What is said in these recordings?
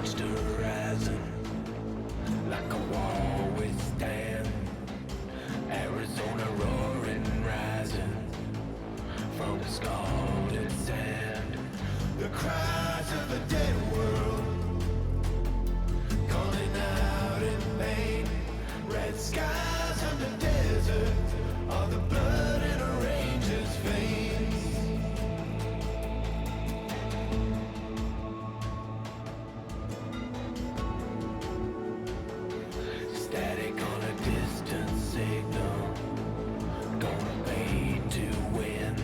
watched her rising like a wall withstand. Arizona roaring, rising from the scalded sand. The cries of a dead world calling out in pain. Red skies on the desert, all the blood in a ranger's veins. Static on a distant signal, gonna fade to wind.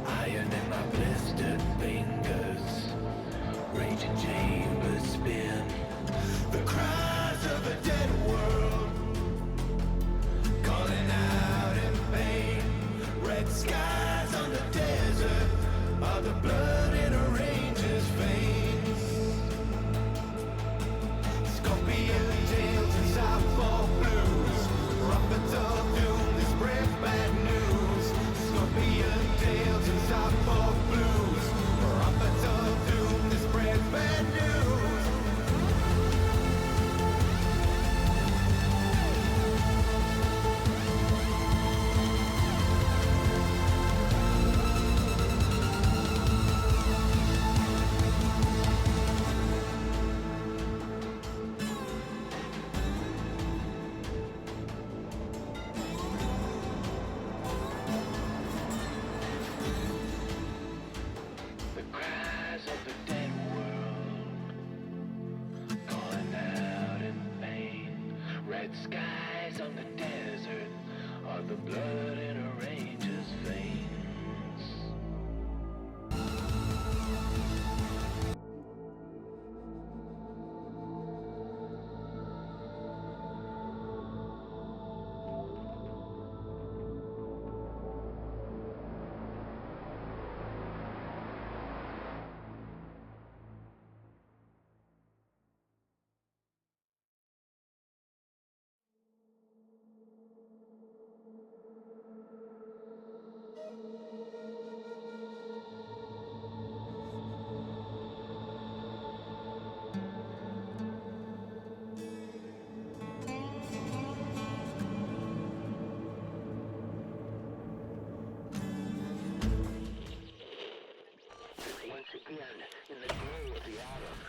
Iron in my blistered fingers, raging chambers spin. The cries of a dead world calling out in pain. Red skies on the desert, all the blood in a ranger's veins. Scorpion tails and softball blues, rockets of doom that spread bad news. Scorpion tails and softball blues, rockets of doom that spread bad news. The cries of the dead world calling out in pain. Red skies on the desert are the blood in a ranger's veins. Once again, in the glow of the autumn,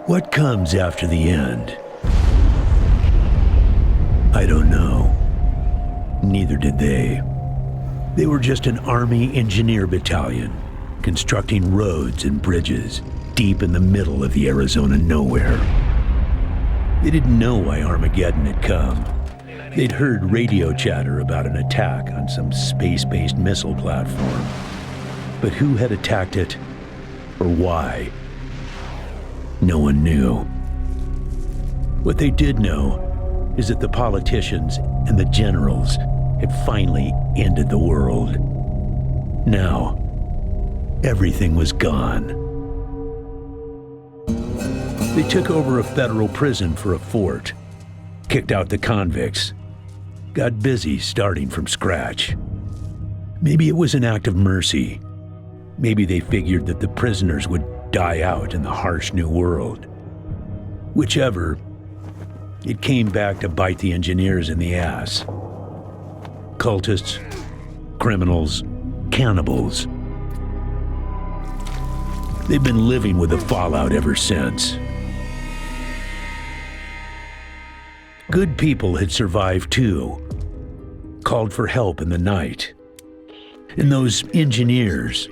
What comes after the end? I don't know. Neither did they. They were just an Army engineer battalion, constructing roads and bridges deep in the middle of the Arizona nowhere. They didn't know why Armageddon had come. They'd heard radio chatter about an attack on some space-based missile platform. But who had attacked it, or why? No one knew. What they did know is that the politicians and the generals had finally ended the world. Now, everything was gone. They took over a federal prison for a fort, kicked out the convicts, got busy starting from scratch. Maybe it was an act of mercy. Maybe they figured that the prisoners would die out in the harsh new world. Whichever, it came back to bite the engineers in the ass. Cultists, criminals, cannibals. They've been living with the fallout ever since. Good people had survived too, called for help in the night. And those engineers,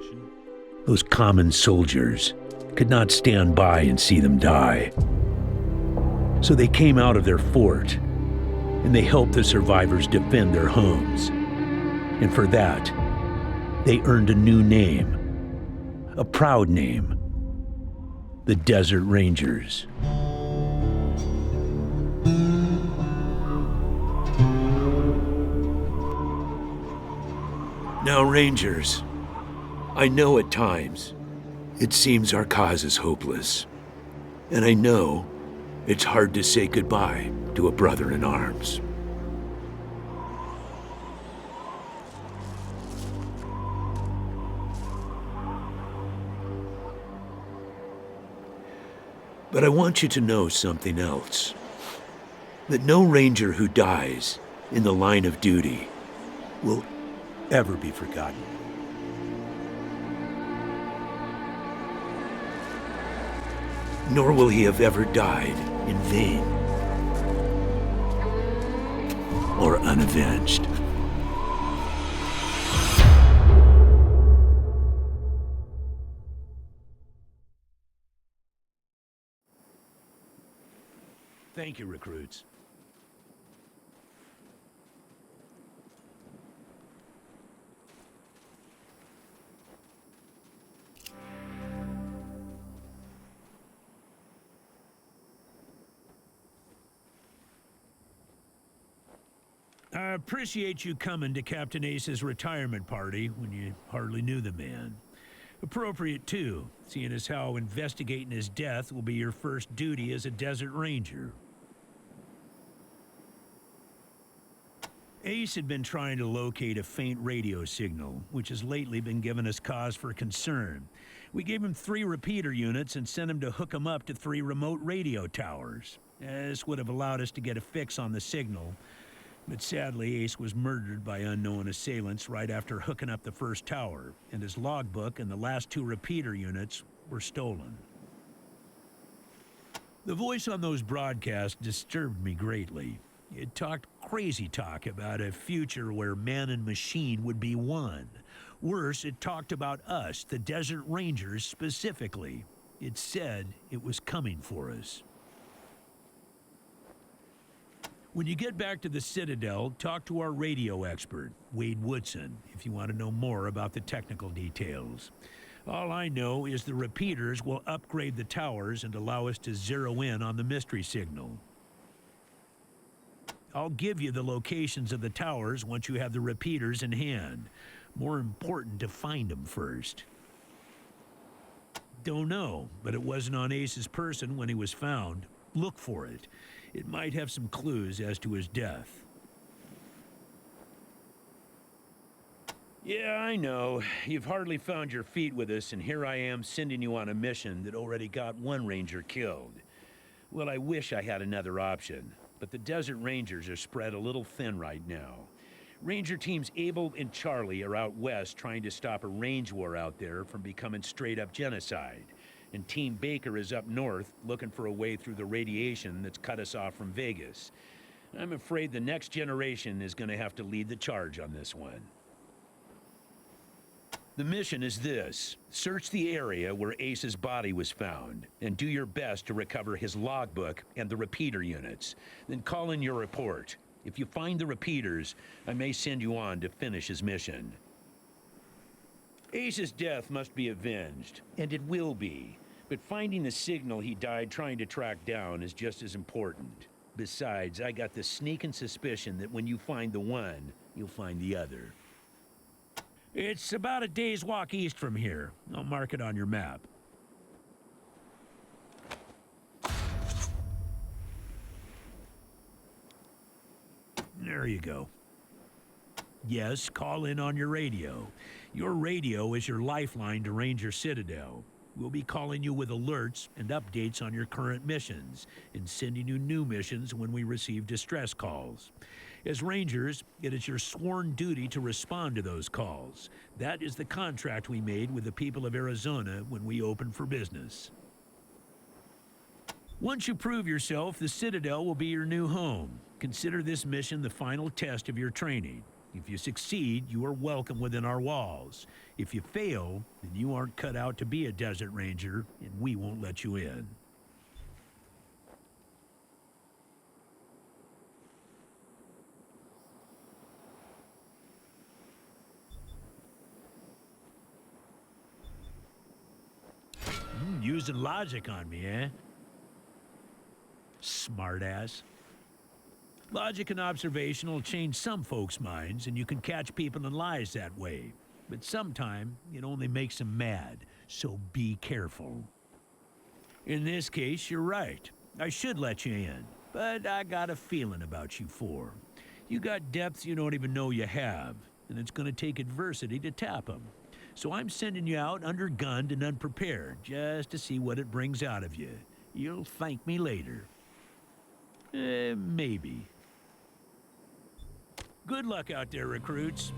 those common soldiers, could not stand by and see them die. So they came out of their fort, and they helped the survivors defend their homes. And for that, they earned a new name, a proud name, the Desert Rangers. Now, Rangers, I know at times it seems our cause is hopeless, and I know it's hard to say goodbye to a brother in arms. But I want you to know something else. That no Ranger who dies in the line of duty will ever be forgotten. Nor will he have ever died in vain or unavenged. Thank you, recruits. I appreciate you coming to Captain Ace's retirement party when you hardly knew the man. Appropriate, too, seeing as how investigating his death will be your first duty as a Desert Ranger. Ace had been trying to locate a faint radio signal, which has lately been giving us cause for concern. We gave him 3 repeater units and sent him to hook them up to 3 remote radio towers. This would have allowed us to get a fix on the signal. But sadly, Ace was murdered by unknown assailants right after hooking up the first tower, and his logbook and the last 2 repeater units were stolen. The voice on those broadcasts disturbed me greatly. It talked crazy talk about a future where man and machine would be one. Worse, it talked about us, the Desert Rangers, specifically. It said it was coming for us. When you get back to the Citadel, talk to our radio expert, Wade Woodson, if you want to know more about the technical details. All I know is the repeaters will upgrade the towers and allow us to zero in on the mystery signal. I'll give you the locations of the towers once you have the repeaters in hand. More important to find them first. Don't know, but it wasn't on Ace's person when he was found. Look for it. It might have some clues as to his death. Yeah, I know. You've hardly found your feet with us, and here I am sending you on a mission that already got 1 Ranger killed. Well, I wish I had another option, but the Desert Rangers are spread a little thin right now. Ranger teams Abel and Charlie are out west trying to stop a range war out there from becoming straight-up genocide. and Team Baker is up north looking for a way through the radiation that's cut us off from Vegas. I'm afraid the next generation is going to have to lead the charge on this one. The mission is this: search the area where Ace's body was found, and do your best to recover his logbook and the repeater units. Then call in your report. If you find the repeaters, I may send you on to finish his mission. Ace's death must be avenged, and it will be. But finding the signal he died trying to track down is just as important. Besides, I got the sneaking suspicion that when you find the one, you'll find the other. It's about a day's walk east from here. I'll mark it on your map. There you go. Yes, call in on your radio. Your radio is your lifeline to Ranger Citadel. We'll be calling you with alerts and updates on your current missions, and sending you new missions when we receive distress calls. As Rangers, it is your sworn duty to respond to those calls. That is the contract we made with the people of Arizona when we opened for business. Once you prove yourself, the Citadel will be your new home. Consider this mission the final test of your training. If you succeed, you are welcome within our walls. If you fail, then you aren't cut out to be a Desert Ranger, and we won't let you in. Using logic on me, eh? Smartass. Logic and observation will change some folks' minds, and you can catch people in lies that way. But sometime, it only makes them mad, so be careful. In this case, you're right. I should let you in, but I got a feeling about you four. You got depths you don't even know you have, and it's gonna take adversity to tap them. So I'm sending you out undergunned and unprepared, just to see what it brings out of you. You'll thank me later. Maybe. Good luck out there, recruits.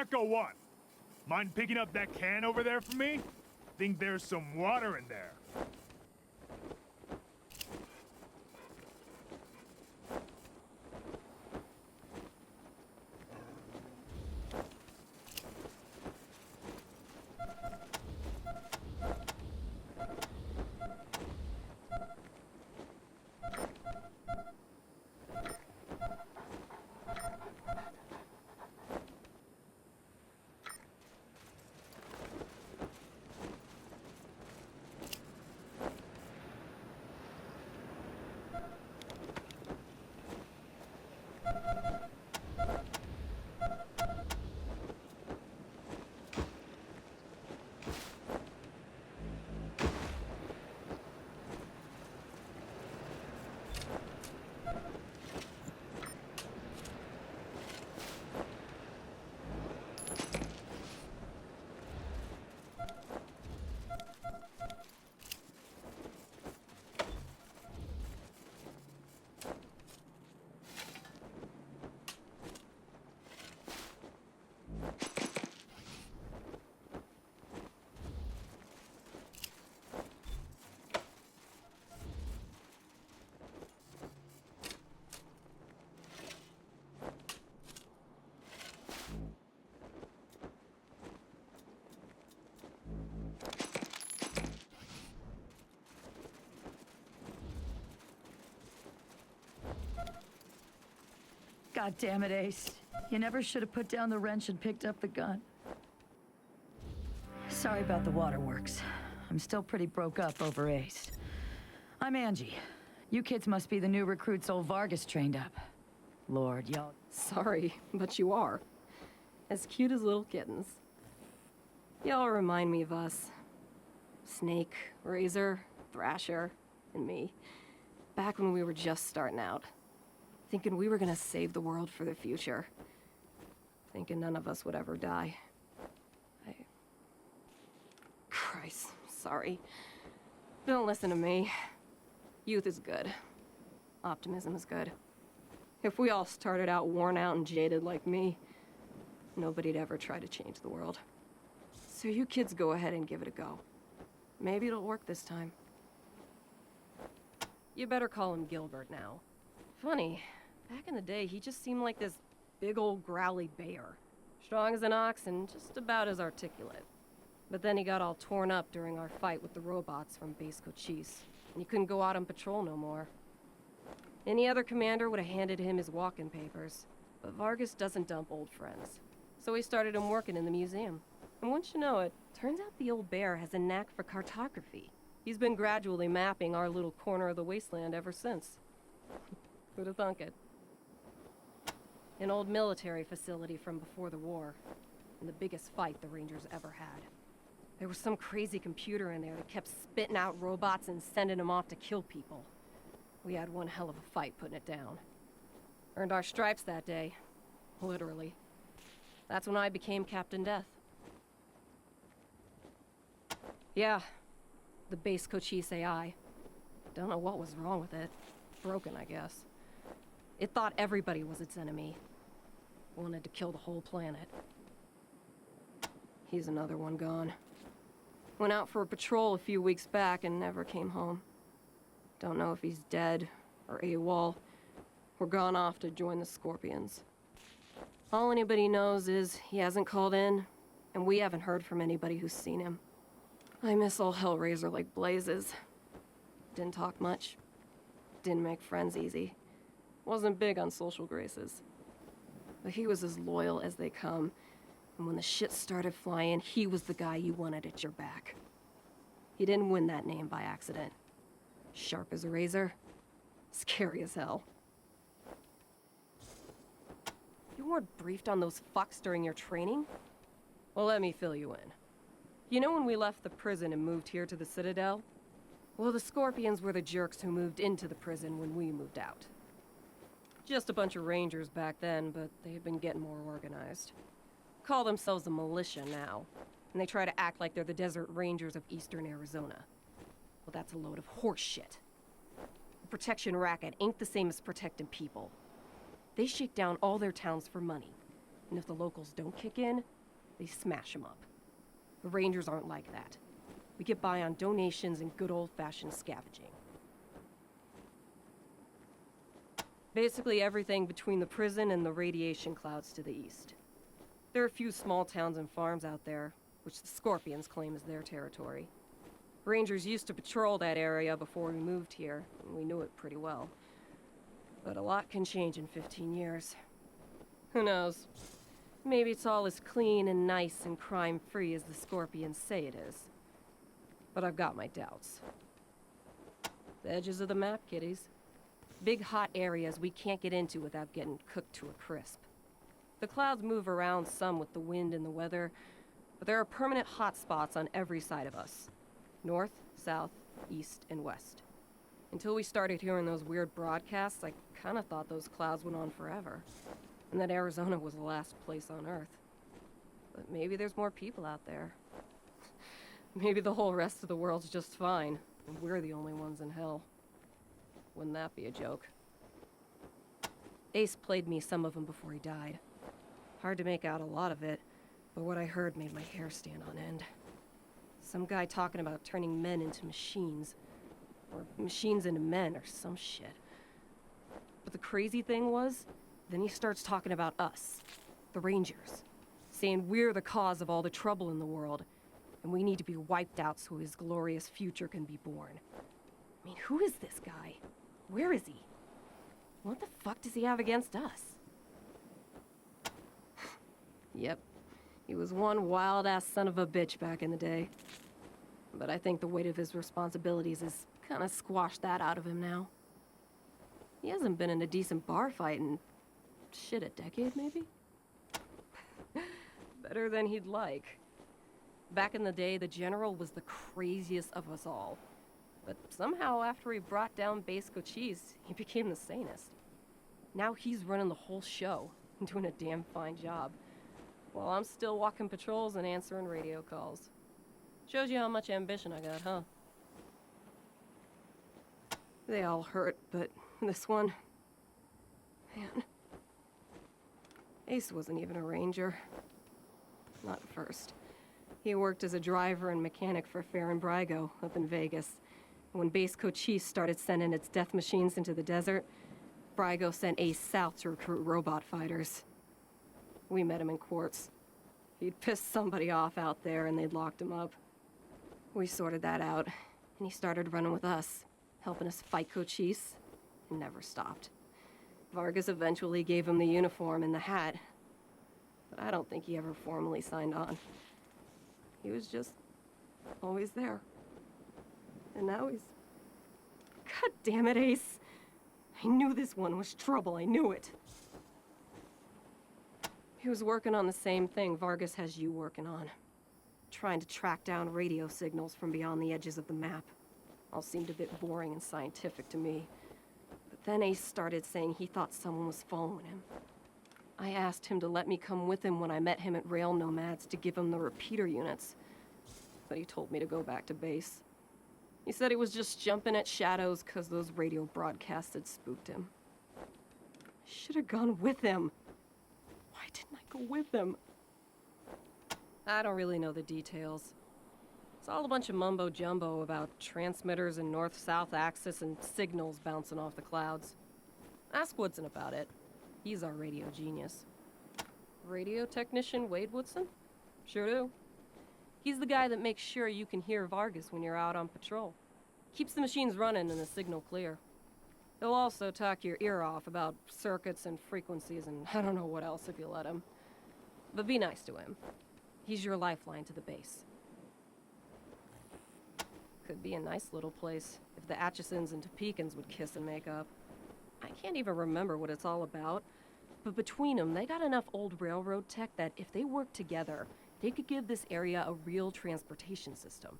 Pack or what? Mind picking up that can over there for me? Think there's some water in there. God damn it, Ace. You never should have put down the wrench and picked up the gun. Sorry about the waterworks. I'm still pretty broke up over Ace. I'm Angie. You kids must be the new recruits old Vargas trained up. Lord, y'all... Sorry, but you are. As cute as little kittens. Y'all remind me of us. Snake, Razor, Thrasher, and me. Back when we were just starting out. Thinking we were gonna save the world for the future. Thinking none of us would ever die. Christ, sorry. Don't listen to me. Youth is good. Optimism is good. If we all started out worn out and jaded like me, nobody'd ever try to change the world. So you kids go ahead and give it a go. Maybe it'll work this time. You better call him Gilbert now. Funny, back in the day, he just seemed like this big old growly bear. Strong as an ox and just about as articulate. But then he got all torn up during our fight with the robots from Base Cochise, and he couldn't go out on patrol no more. Any other commander would have handed him his walking papers, but Vargas doesn't dump old friends. So he started him working in the museum. And once you know it, turns out the old bear has a knack for cartography. He's been gradually mapping our little corner of the wasteland ever since. Who'd have thunk it? An old military facility from before the war, and the biggest fight the Rangers ever had. There was some crazy computer in there that kept spitting out robots and sending them off to kill people. We had one hell of a fight putting it down. Earned our stripes that day. Literally. That's when I became Captain Death. Yeah, the Base Cochise AI. Don't know what was wrong with it. Broken, I guess. It thought everybody was its enemy. Wanted to kill the whole planet. He's another one gone. Went out for a patrol a few weeks back and never came home. Don't know if he's dead or AWOL or gone off to join the Scorpions. All anybody knows is he hasn't called in, and we haven't heard from anybody who's seen him. I miss old Hellraiser like blazes. Didn't talk much. Didn't make friends easy. Wasn't big on social graces. But he was as loyal as they come, and when the shit started flying, he was the guy you wanted at your back. He didn't win that name by accident. Sharp as a razor, scary as hell. You weren't briefed on those fucks during your training? Well, let me fill you in. You know when we left the prison and moved here to the Citadel? Well, the Scorpions were the jerks who moved into the prison when we moved out. Just a bunch of Rangers back then, but they've been getting more organized. Call themselves a militia now, and they try to act like they're the Desert Rangers of Eastern Arizona. Well, that's a load of horse shit. The protection racket ain't the same as protecting people. They shake down all their towns for money. and if the locals don't kick in, they smash them up. The Rangers aren't like that. We get by on donations and good old-fashioned scavenging. Basically everything between the prison and the radiation clouds to the east. There are a few small towns and farms out there, which the Scorpions claim is their territory. Rangers used to patrol that area before we moved here, and we knew it pretty well. But a lot can change in 15 years. Who knows? Maybe it's all as clean and nice and crime-free as the Scorpions say it is. But I've got my doubts. The edges of the map, kiddies. Big hot areas we can't get into without getting cooked to a crisp. The clouds move around some with the wind and the weather, but there are permanent hot spots on every side of us. North, south, east, and west. Until we started hearing those weird broadcasts, I kinda thought those clouds went on forever, and that Arizona was the last place on Earth. But maybe there's more people out there. Maybe the whole rest of the world's just fine, and we're the only ones in hell. Wouldn't that be a joke? Ace played me some of them before he died. Hard to make out a lot of it, but what I heard made my hair stand on end. Some guy talking about turning men into machines. Or machines into men, or some shit. But the crazy thing was, then he starts talking about us, the Rangers. Saying we're the cause of all the trouble in the world, and we need to be wiped out so his glorious future can be born. I mean, who is this guy? Where is he? What the fuck does he have against us? Yep, he was one wild-ass son of a bitch back in the day. But I think the weight of his responsibilities has kinda squashed that out of him now. He hasn't been in a decent bar fight in, shit, a decade maybe? Better than he'd like. Back in the day, the General was the craziest of us all. But somehow, after he brought down Base Cochise, he became the sanest. Now he's running the whole show, and doing a damn fine job. While I'm still walking patrols and answering radio calls. Shows you how much ambition I got, huh? They all hurt, but this one... Man. Ace wasn't even a ranger. Not at first. He worked as a driver and mechanic for Farron Brygo up in Vegas. When Base Cochise started sending its death machines into the desert, Brygo sent Ace south to recruit robot fighters. We met him in Quartz. He'd pissed somebody off out there and they'd locked him up. We sorted that out, and he started running with us, helping us fight Cochise, and never stopped. Vargas eventually gave him the uniform and the hat, but I don't think he ever formally signed on. He was just always there. And now he's... God damn it, Ace. I knew this one was trouble, I knew it. He was working on the same thing Vargas has you working on. Trying to track down radio signals from beyond the edges of the map. All seemed a bit boring and scientific to me. But then Ace started saying he thought someone was following him. I asked him to let me come with him when I met him at Rail Nomads to give him the repeater units. But he told me to go back to base. He said he was just jumping at shadows because those radio broadcasts had spooked him. I should have gone with him. Why didn't I go with him? I don't really know the details. It's all a bunch of mumbo-jumbo about transmitters and north-south axis and signals bouncing off the clouds. Ask Woodson about it. He's our radio genius. Radio technician Wade Woodson? Sure do. He's the guy that makes sure you can hear Vargas when you're out on patrol. Keeps the machines running and the signal clear. He'll also talk your ear off about circuits and frequencies and I don't know what else if you let him. But be nice to him. He's your lifeline to the base. Could be a nice little place if the Atchisons and Topekans would kiss and make up. I can't even remember what it's all about, but between them, they got enough old railroad tech that if they worked together, they could give this area a real transportation system.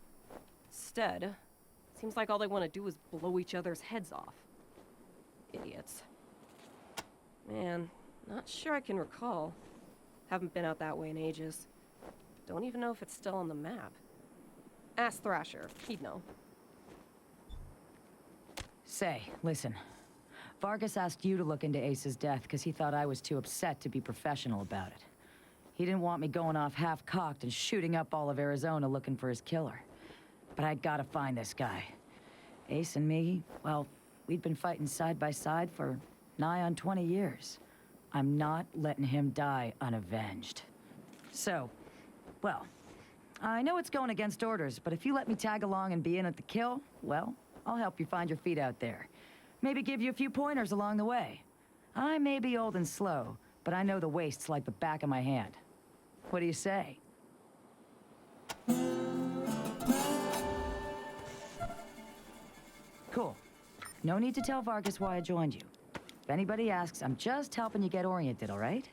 Instead, seems like all they want to do is blow each other's heads off. Idiots. Man, not sure I can recall. Haven't been out that way in ages. Don't even know if it's still on the map. Ask Thrasher, he'd know. Say, listen. Vargas asked you to look into Ace's death because he thought I was too upset to be professional about it. He didn't want me going off half-cocked and shooting up all of Arizona looking for his killer. But I gotta find this guy. Ace and me, well, we'd been fighting side by side for nigh on 20 years. I'm not letting him die unavenged. So, well, I know it's going against orders, but if you let me tag along and be in at the kill, well, I'll help you find your feet out there. Maybe give you a few pointers along the way. I may be old and slow, but I know the wastes like the back of my hand. What do you say? Cool. No need to tell Vargas why I joined you. If anybody asks, I'm just helping you get oriented, all right?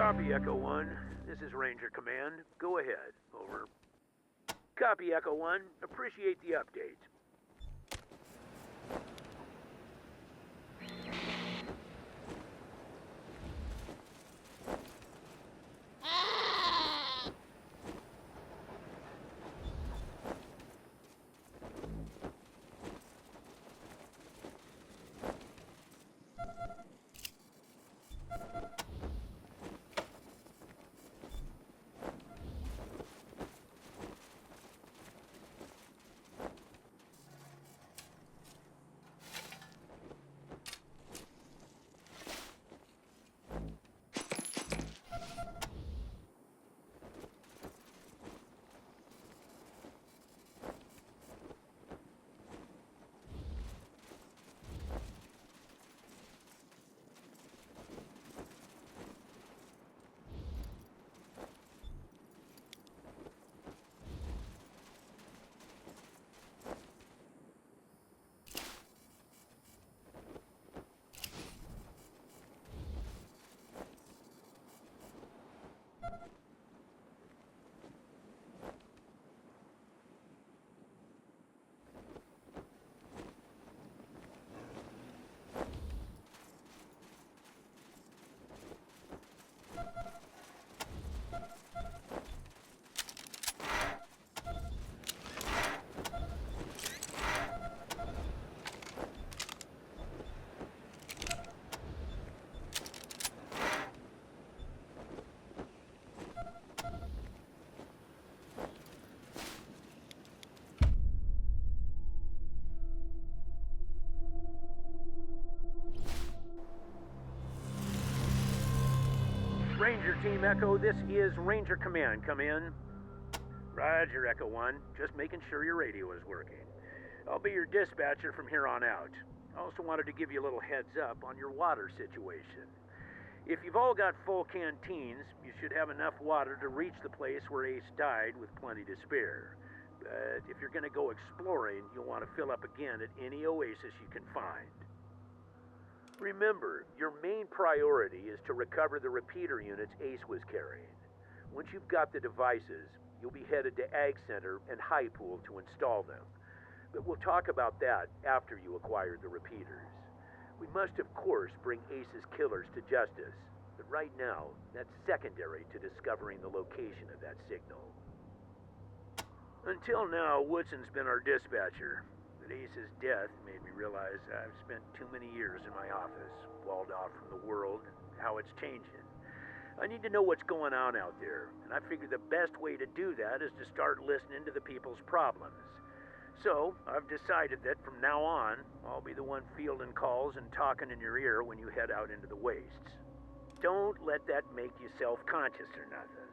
Copy, Echo 1. This is Ranger Command. Go ahead. Over. Copy, Echo 1. Appreciate the update. Ranger Team Echo, this is Ranger Command. Come in. Roger, Echo 1. Just making sure your radio is working. I'll be your dispatcher from here on out. I also wanted to give you a little heads up on your water situation. If you've all got full canteens, you should have enough water to reach the place where Ace died with plenty to spare. But if you're going to go exploring, you'll want to fill up again at any oasis you can find. Remember, your main priority is to recover the repeater units Ace was carrying. Once you've got the devices, you'll be headed to Ag Center and High Pool to install them. But we'll talk about that after you acquire the repeaters. We must, of course, bring Ace's killers to justice. But right now, that's secondary to discovering the location of that signal. Until now, Woodson's been our dispatcher. But Ace's death made me realize I've spent too many years in my office, walled off from the world, how it's changing. I need to know what's going on out there, and I figured the best way to do that is to start listening to the people's problems. So, I've decided that from now on, I'll be the one fielding calls and talking in your ear when you head out into the wastes. Don't let that make you self-conscious or nothing.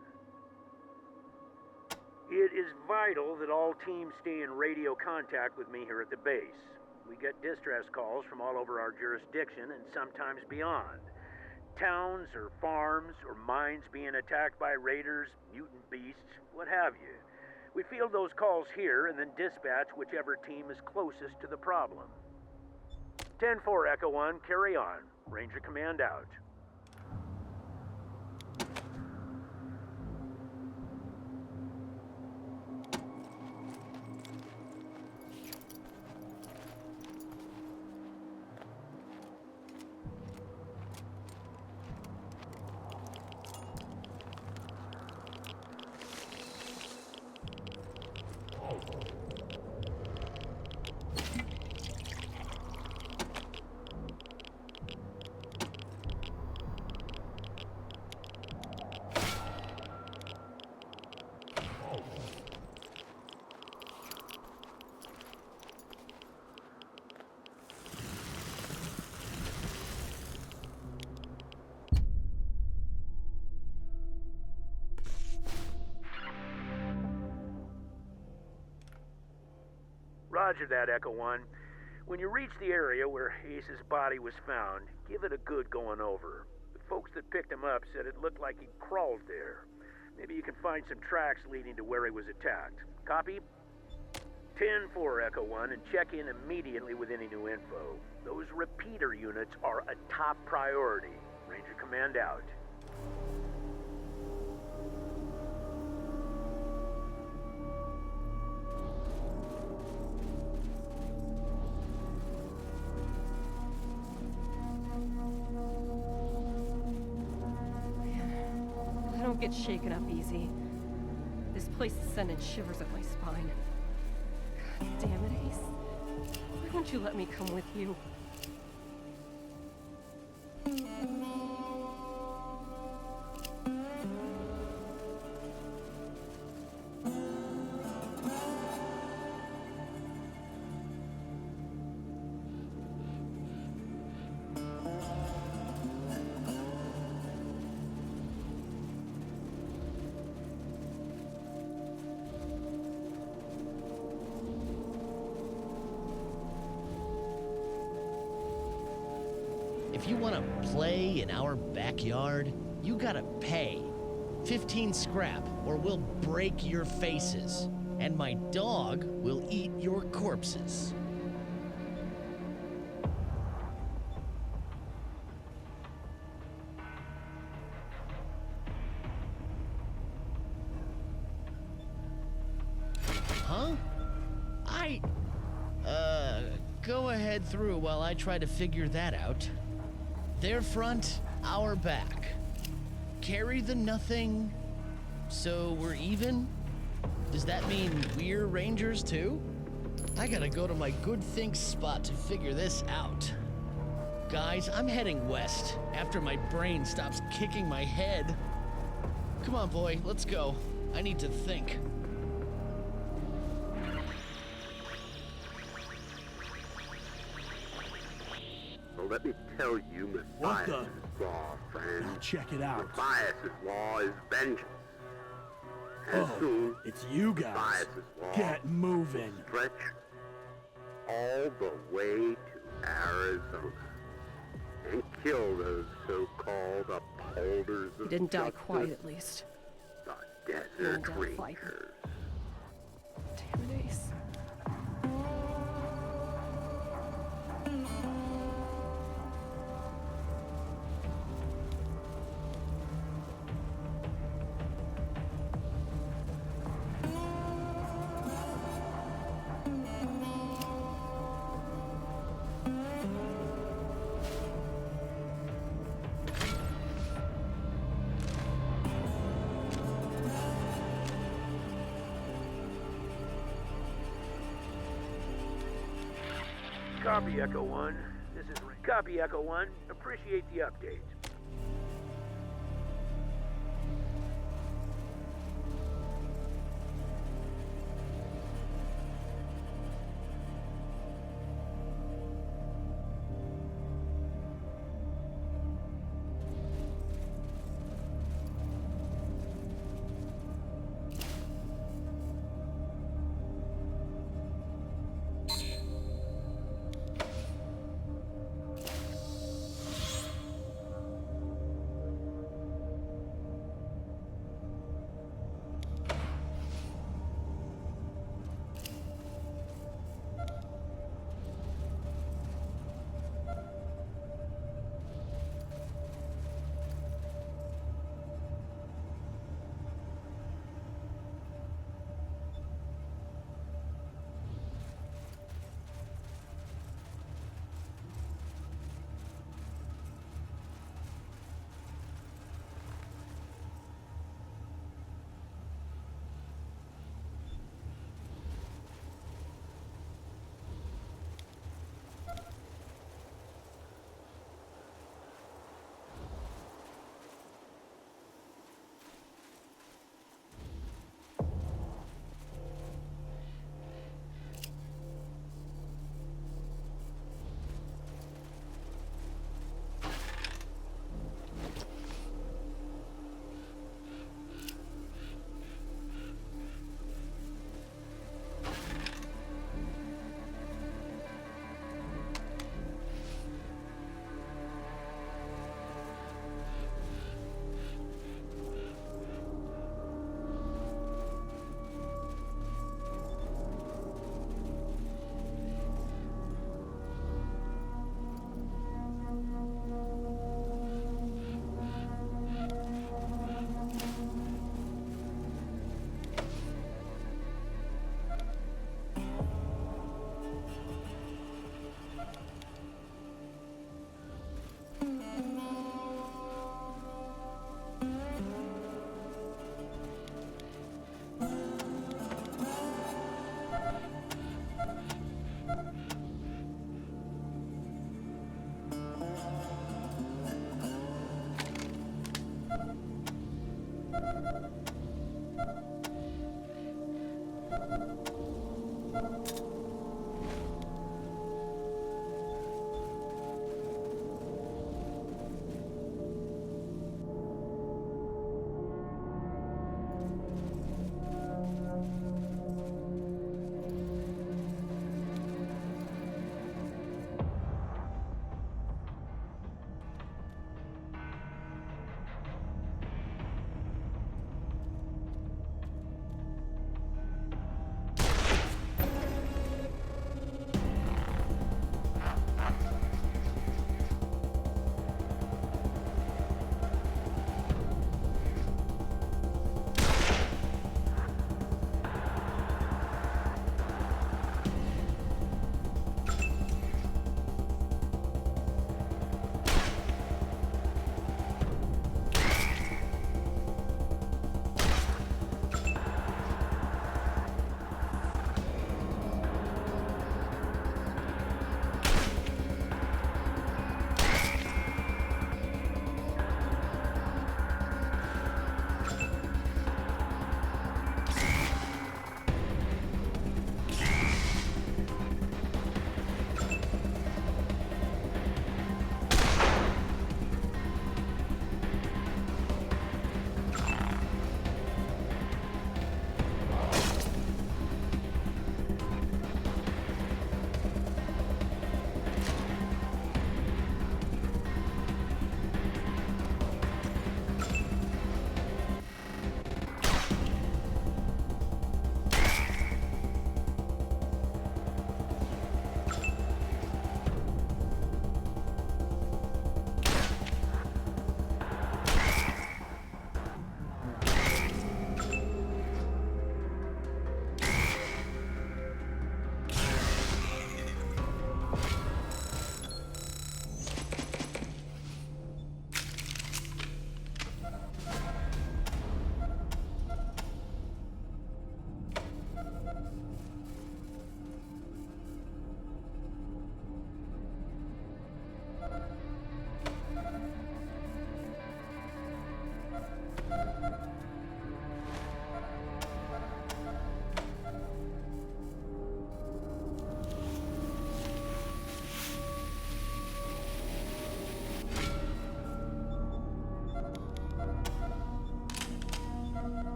It is vital that all teams stay in radio contact with me here at the base. We get distress calls from all over our jurisdiction and sometimes beyond. Towns or farms or mines being attacked by raiders, mutant beasts, what have you. We field those calls here and then dispatch whichever team is closest to the problem. 10-4 Echo 1, carry on. Ranger Command out. Roger that, Echo 1. When you reach the area where Ace's body was found, give it a good going over. The folks that picked him up said it looked like he'd crawled there. Maybe you can find some tracks leading to where he was attacked. Copy? 10-4 Echo 1, and check in immediately with any new info. Those repeater units are a top priority. Ranger Command out. I don't get shaken up easy. This place is sending shivers up my spine. God damn it, Ace. Why won't you let me come with you? If you want to play in our backyard, you gotta pay. 15 scrap, or we'll break your faces. And my dog will eat your corpses. Huh? Go ahead through while I try to figure that out. Their front, our back. Carry the nothing, so we're even? Does that mean we're rangers too? I gotta go to my good think spot to figure this out. Guys, I'm heading west after my brain stops kicking my head. Come on, boy, let's go. I need to think. So let me tell you Matthias' law, friend. Now check it out. Matthias' law is vengeance. And soon, It's you guys. Matthias' law Get moving. stretch all the way to Arizona and kill those so-called upholders of He didn't die justice, quiet, at least. the desert Didn't die fighting. rangers. Damn it, Ace. Copy, Echo 1. This is Copy, Echo 1. Appreciate the update.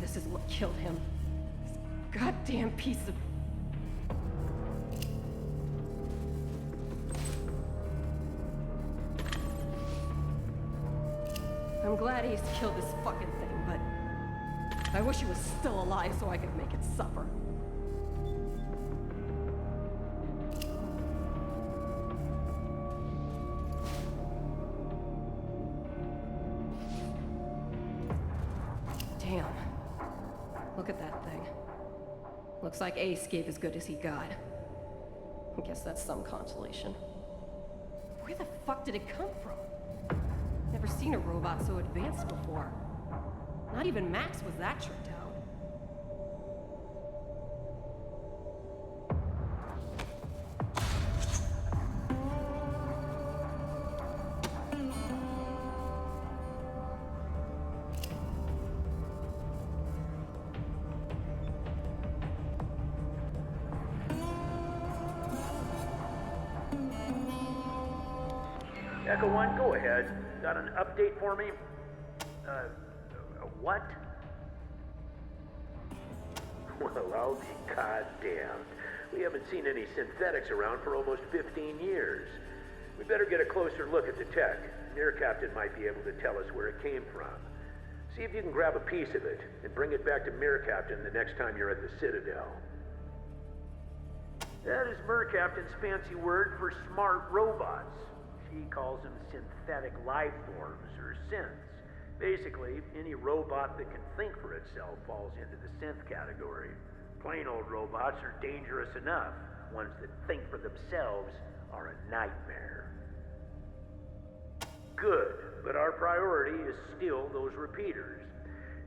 This is what killed him. This goddamn piece of... I'm glad Ace killed this fucking thing, but I wish he was still alive so I could make it suffer. Damn. Look at that thing. Looks like Ace gave as good as he got. I guess that's some consolation. Where the fuck did it come from? Never seen a robot so advanced before. Not even Max was that tricked out. Echo 1, go ahead. Got an update for me? What? Well, I'll be goddamned. We haven't seen any synthetics around for almost 15 years. We better get a closer look at the tech. Mir Captain might be able to tell us where it came from. See if you can grab a piece of it and bring it back to Mir Captain the next time you're at the Citadel. That is Mir Captain's fancy word for smart robots. She calls them synthetic life forms, or synths. Basically, any robot that can think for itself falls into the synth category. Plain old robots are dangerous enough. Ones that think for themselves are a nightmare. Good, but our priority is still those repeaters.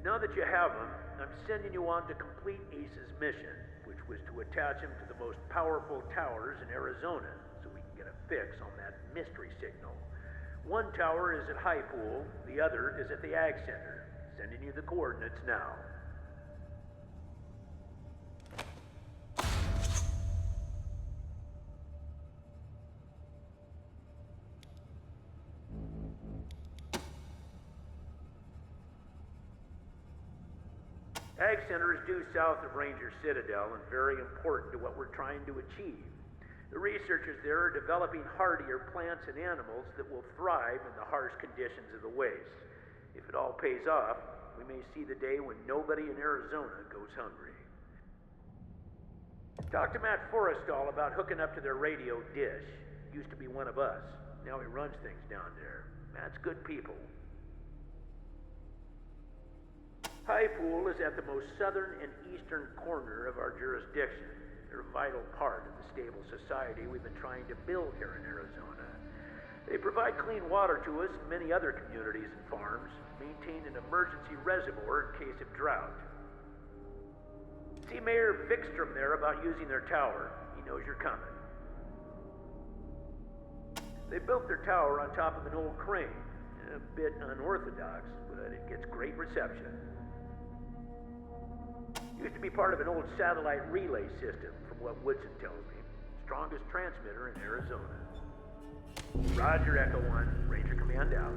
Now that you have them, I'm sending you on to complete Ace's mission, which was to attach him to the most powerful towers in Arizona, so we can get a fix on that mystery signal. One tower is at High Pool, the other is at the Ag Center. Sending you the coordinates now. Ag Center is due south of Ranger Citadel and very important to what we're trying to achieve. The researchers there are developing hardier plants and animals that will thrive in the harsh conditions of the waste. If it all pays off, we may see the day when nobody in Arizona goes hungry. Talk to Matt Forrestal about hooking up to their radio dish. Used to be one of us. Now he runs things down there. Matt's good people. High Pool is at the most southern and eastern corner of our jurisdiction. They're a vital part of the stable society we've been trying to build here in Arizona. They provide clean water to us and many other communities and farms, maintain an emergency reservoir in case of drought. See Mayor Vikstrom there about using their tower. He knows you're coming. They built their tower on top of an old crane. A bit unorthodox, but it gets great reception. Used to be part of an old satellite relay system, from what Woodson tells me. Strongest transmitter in Arizona. Roger, Echo 1. Ranger Command out.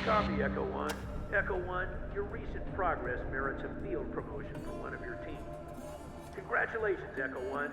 Copy, Echo 1. Echo 1, your recent progress merits a field promotion for one of your team. Congratulations, Echo 1.